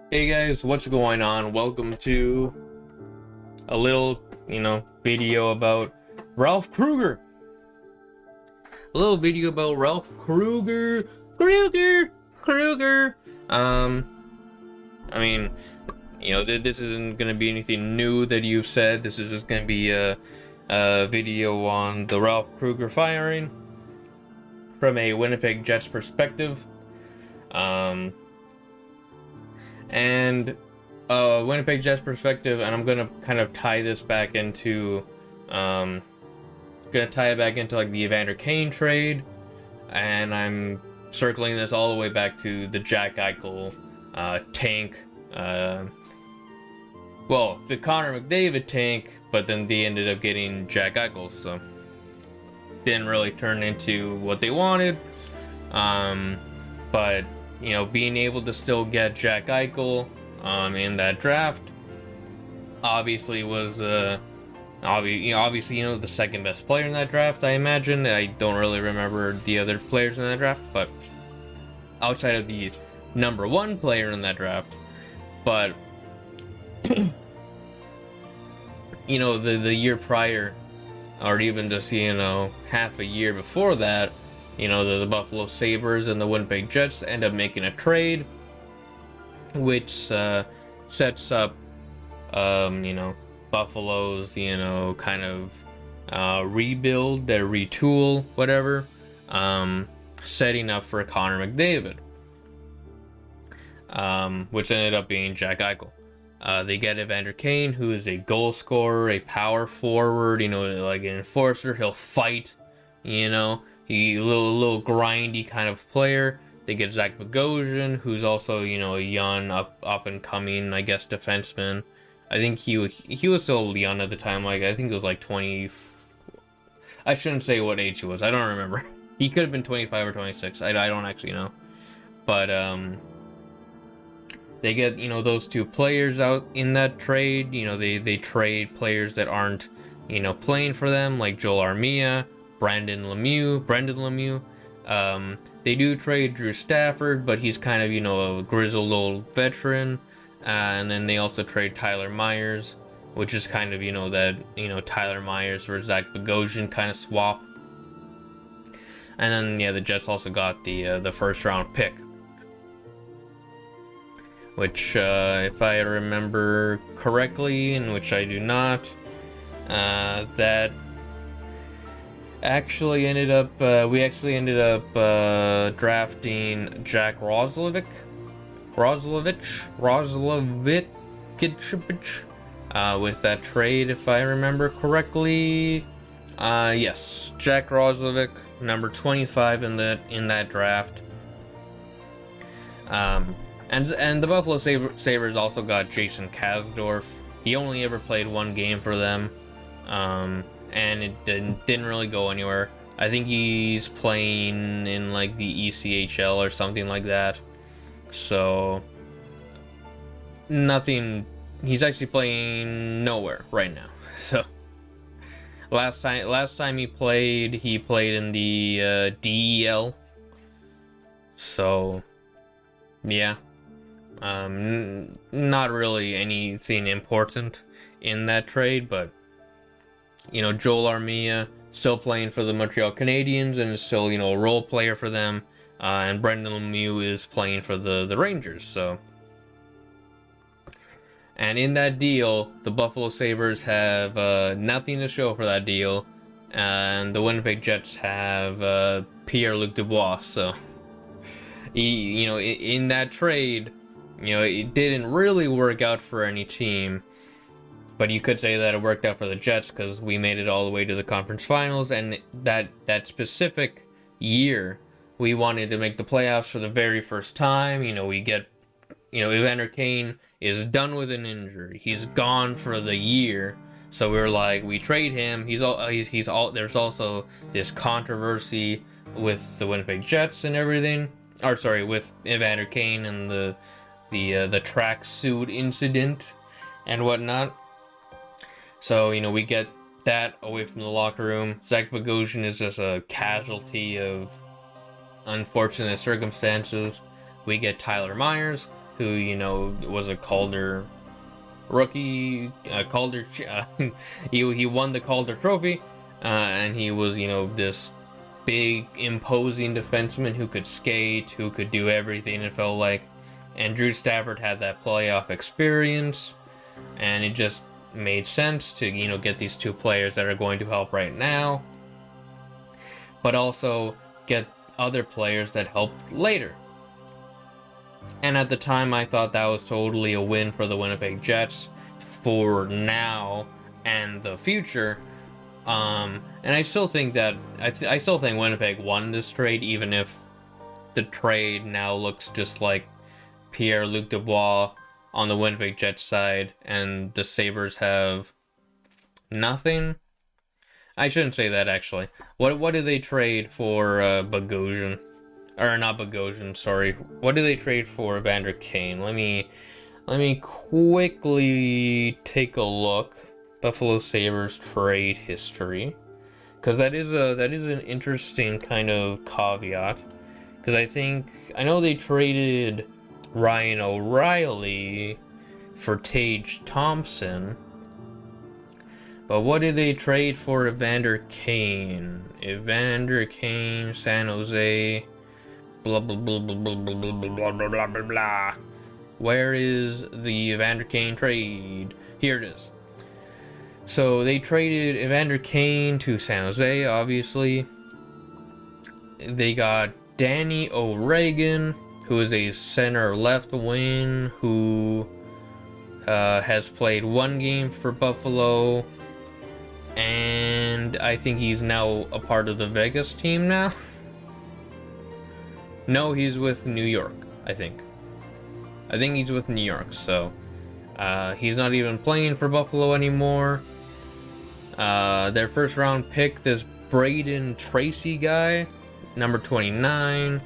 Hey guys, what's going on? Welcome to a little, video about Ralph Krueger. A little video about Ralph Krueger. Krueger. I mean, this isn't gonna be anything new that you've said. This is just gonna be a video on the Ralph Krueger firing from a Winnipeg Jets perspective. And Winnipeg Jets perspective, and I'm gonna kind of tie this back into, like the Evander Kane trade, and I'm circling this all the way back to the Jack Eichel tank. Well, the Connor McDavid tank, but then they ended up getting Jack Eichel, so didn't really turn into what they wanted. But being able to still get Jack Eichel in that draft obviously was obviously the second best player in that draft. I imagine. I don't really remember the other players in that draft, but outside of the number one player in that draft, but the year prior, or even just half a year before that, the Buffalo Sabres and the Winnipeg Jets end up making a trade, which sets up, Buffalo's, kind of rebuild, their retool, whatever, setting up for Connor McDavid, which ended up being Jack Eichel. They get Evander Kane, who is a goal scorer, a power forward, like an enforcer. He'll fight, He a little grindy kind of player. They get Zach Bogosian, who's also a young up and coming, I guess, defenseman. I think he was still young at the time. Like I think it was like 20. I shouldn't say what age he was. I don't remember. He could have been 25 or 26. I don't actually know. But they get those two players out in that trade. They trade players that aren't playing for them, like Joel Armia, Brendan Lemieux. They do trade Drew Stafford, but he's kind of a grizzled old veteran. And then they also trade Tyler Myers, which is kind of that Tyler Myers versus Zach Bogosian kind of swap. And then the Jets also got the first round pick, which if I remember correctly, and which I do not, that actually ended up we actually ended up drafting Jack Roslovic with that trade, if I remember correctly. Yes, Jack Roslovic, number 25 in that draft. And the Buffalo Sabres also got Jason Kasdorf. He only ever played one game for them, and it didn't really go anywhere. I think he's playing in like the ECHL or something like that. So nothing. He's actually playing nowhere right now. So last time he played in the DEL. So yeah. Not really anything important in that trade, but Joel Armia still playing for the Montreal Canadiens and is still a role player for them, and Brendan Lemieux is playing for the Rangers. So, and in that deal, the Buffalo Sabres have nothing to show for that deal, and the Winnipeg Jets have PierreLuc Dubois. So, in that trade, it didn't really work out for any team, but you could say that it worked out for the Jets because we made it all the way to the conference finals, and that specific year, we wanted to make the playoffs for the very first time. We get, Evander Kane is done with an injury. He's gone for the year. So we were like, we trade him. There's also this controversy with the Winnipeg Jets and everything. Or sorry, with Evander Kane and the tracksuit incident and whatnot. So we get that away from the locker room. Zach Bogosian is just a casualty of unfortunate circumstances. We get Tyler Myers, who, you know, was a Calder rookie, Calder, he won the Calder Trophy, and he was, you know, this big, imposing defenseman who could skate, who could do everything, it felt like. And Drew Stafford had that playoff experience, and it just made sense to, you know, get these two players that are going to help right now, but also get other players that helped later. And at the time, I thought that was totally a win for the Winnipeg Jets for now and the future. And I still think that I still think Winnipeg won this trade, even if the trade now looks just like Pierre-Luc Dubois on the Winnipeg Jets side, and the Sabres have nothing. I shouldn't say that, actually. What did they trade for Bogosian? Or not Bogosian, sorry. What did they trade for Evander Kane? Let me quickly take a look. Buffalo Sabres trade history, because that is an interesting kind of caveat. Because I know they traded Ryan O'Reilly for Tage Thompson, but what did they trade for Evander Kane? Evander Kane, San Jose, blah blah blah blah blah blah blah blah blah blah blah blah. Where is the Evander Kane trade? Here it is. So they traded Evander Kane to San Jose, obviously. They got Danny O'Regan, who is a center left wing, who has played one game for Buffalo, and I think he's now a part of the Vegas team now. No, he's with New York, I think. I think he's with New York, so he's not even playing for Buffalo anymore. Their first round pick, this Braden Tracy guy, number 29.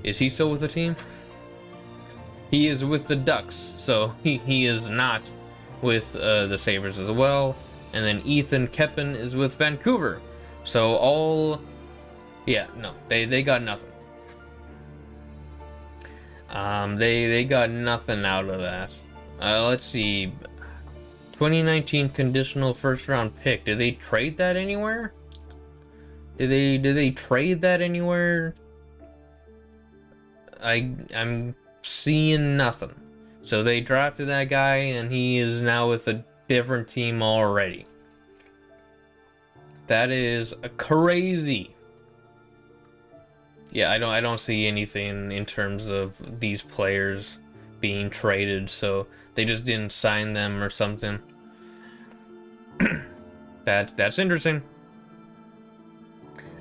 Is he still with the team? He is with the Ducks, so he is not with the Sabres as well. And then Ethan Keppen is with Vancouver. So they got nothing. They got nothing out of that. Let's see. 2019 conditional first round pick. Did they trade that anywhere? Did they trade that anywhere? I'm seeing nothing. So they drafted that guy, and he is now with a different team already. That is crazy. Yeah, I don't see anything in terms of these players being traded, so they just didn't sign them or something. That's interesting.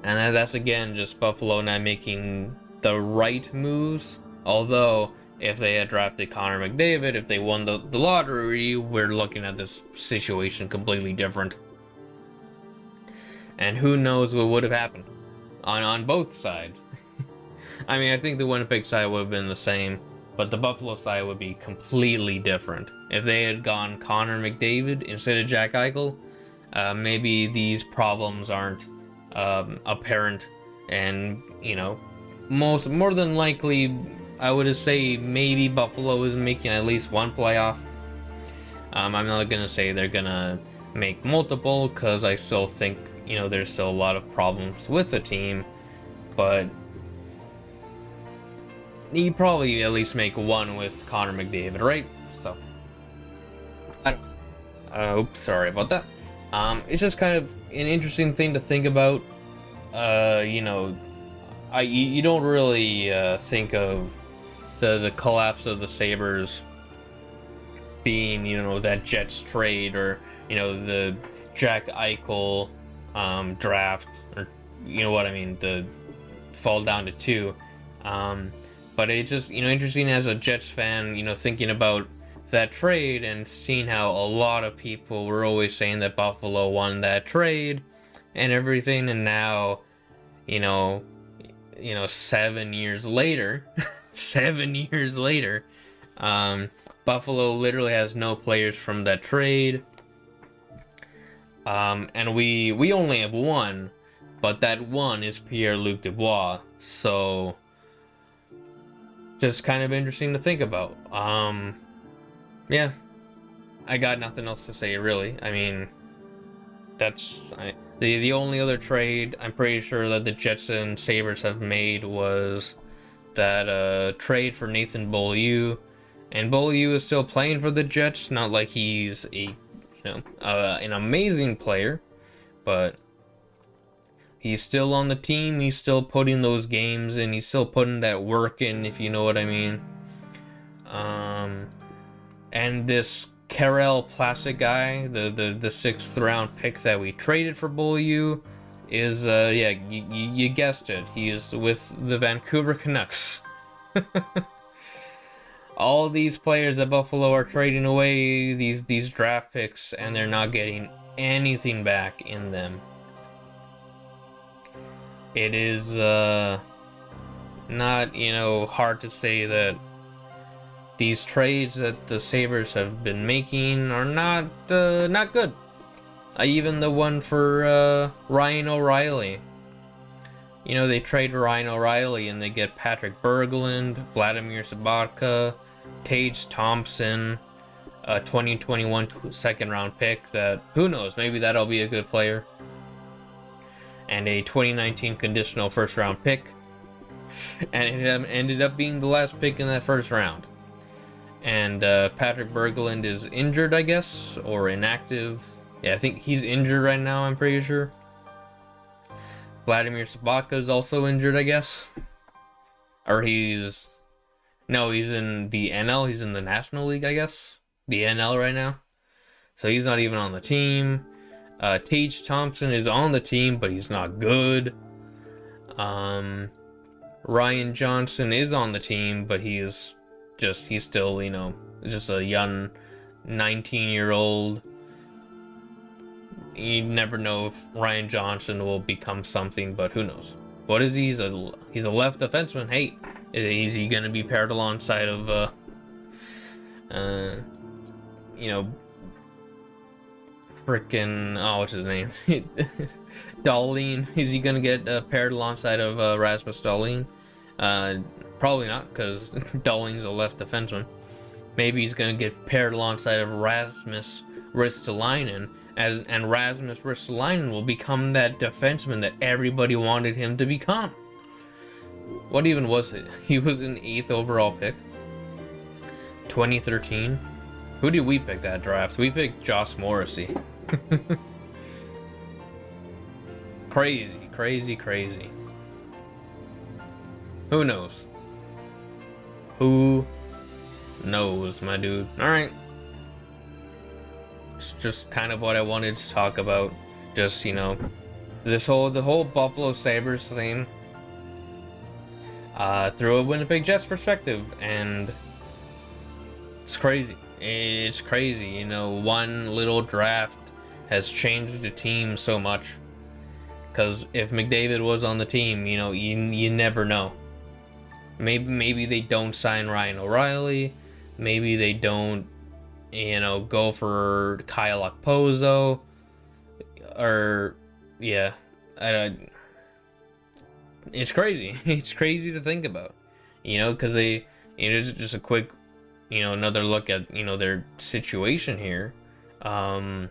And that's again just Buffalo not making the right moves. Although if they had drafted Connor McDavid, if they won the lottery, we're looking at this situation completely different. And who knows what would have happened on both sides. I mean, I think the Winnipeg side would have been the same, but the Buffalo side would be completely different. If they had gone Connor McDavid instead of Jack Eichel, maybe these problems aren't apparent, and, you know, more than likely, I would say maybe Buffalo is making at least one playoff. I'm not gonna say they're gonna make multiple, because I still think, you know, there's still a lot of problems with the team, but you probably at least make one with Connor McDavid, right? So, oops, sorry about that. It's just kind of an interesting thing to think about. You know, you don't really think of the collapse of the Sabres being, you know, that Jets trade, or, you know, the Jack Eichel draft, or, you know what I mean, the fall down to 2. But it's just, you know, interesting as a Jets fan, you know, thinking about that trade and seeing how a lot of people were always saying that Buffalo won that trade and everything, and now, you know, 7 years later, 7 years later, Buffalo literally has no players from that trade. And we only have one, but that one is Pierre-Luc Dubois. So just kind of interesting to think about. Yeah, I got nothing else to say really. I mean, the only other trade I'm pretty sure that the Jets and Sabres have made was that trade for Nathan Beaulieu, and Beaulieu is still playing for the Jets. Not like he's an amazing player, but he's still on the team. He's still putting those games in. He's still putting that work in, if you know what I mean. And this Karel Plastic guy, the sixth round pick that we traded for Beaulieu, is you guessed it. He is with the Vancouver Canucks. All these players at Buffalo are trading away these draft picks, and they're not getting anything back in them. It is not hard to say that these trades that the Sabres have been making are not good. Even the one for Ryan O'Reilly. They trade Ryan O'Reilly and they get Patrick Berglund, Vladimir Sabatka, Tage Thompson, a 2021 second round pick that, who knows, maybe that'll be a good player, and a 2019 conditional first round pick, and it ended up being the last pick in that first round. And Patrick Berglund is injured, I guess, or inactive. Yeah, I think he's injured right now, I'm pretty sure. Vladimir Sabatka is also injured, I guess. Or he's in the NL. He's in the National League, I guess. The NL right now. So he's not even on the team. Tage Thompson is on the team, but he's not good. Ryan Johnson is on the team, but he's still, just a young 19-year-old. You never know if Ryan Johnson will become something, but who knows? What is he? He's a left defenseman. Hey, is he gonna be paired alongside of what's his name? Dahlin? Is he gonna get paired alongside of Rasmus Dahlin? Probably not, because Dahlin's a left defenseman. Maybe he's gonna get paired alongside of Rasmus Ristolainen, and Rasmus Ristolainen will become that defenseman that everybody wanted him to become. What even was it? He was an 8th overall pick. 2013. Who did we pick that draft? We picked Josh Morrissey. Crazy. Who knows? Who knows, my dude? Alright. It's just kind of what I wanted to talk about. Just, the whole Buffalo Sabres thing through a Winnipeg Jets perspective, and it's crazy. It's crazy, one little draft has changed the team so much. Because if McDavid was on the team, you never know. Maybe they don't sign Ryan O'Reilly. Maybe they don't, go for Kyle Okposo. Or, yeah. It's crazy. It's crazy to think about. Because they, just a quick, another look at, their situation here. They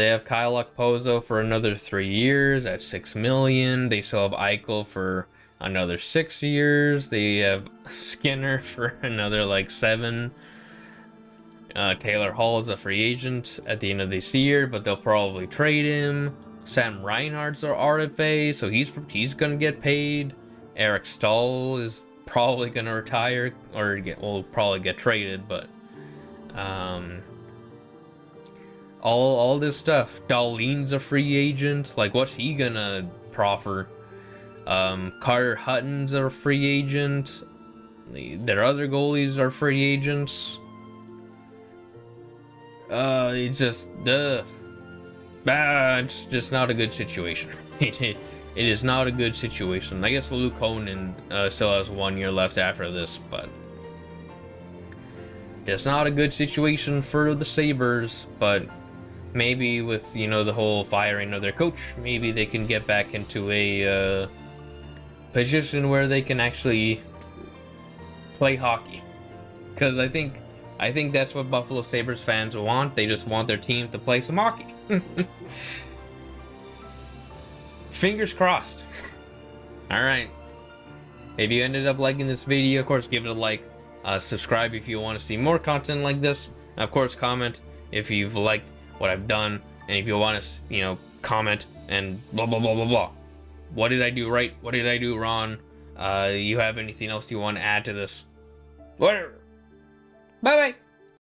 have Kyle Okposo for another 3 years at $6 million. They still have Eichel for another 6 years. They have Skinner for another 7. Taylor Hall is a free agent at the end of this year, but they'll probably trade him. Sam Reinhart's our RFA, so he's gonna get paid. Eric Stahl is probably gonna retire, or will probably get traded, but all this stuff. Dahlin's a free agent. What's he gonna proffer? Carter Hutton's a free agent. Their other goalies are free agents. It's just it's just not a good situation. It is not a good situation. I guess Luke Honan still has 1 year left after this, but it's not a good situation for the Sabres. But maybe with the whole firing of their coach, maybe they can get back into a position where they can actually play hockey. Because I think that's what Buffalo Sabres fans want. They just want their team to play some hockey. Fingers crossed. Alright. If you ended up liking this video, of course, give it a like. Subscribe if you want to see more content like this. And of course, comment if you've liked what I've done. And if you want to, comment and blah, blah, blah, blah, blah. What did I do right? What did I do wrong? You have anything else you want to add to this? Whatever. Bye-bye.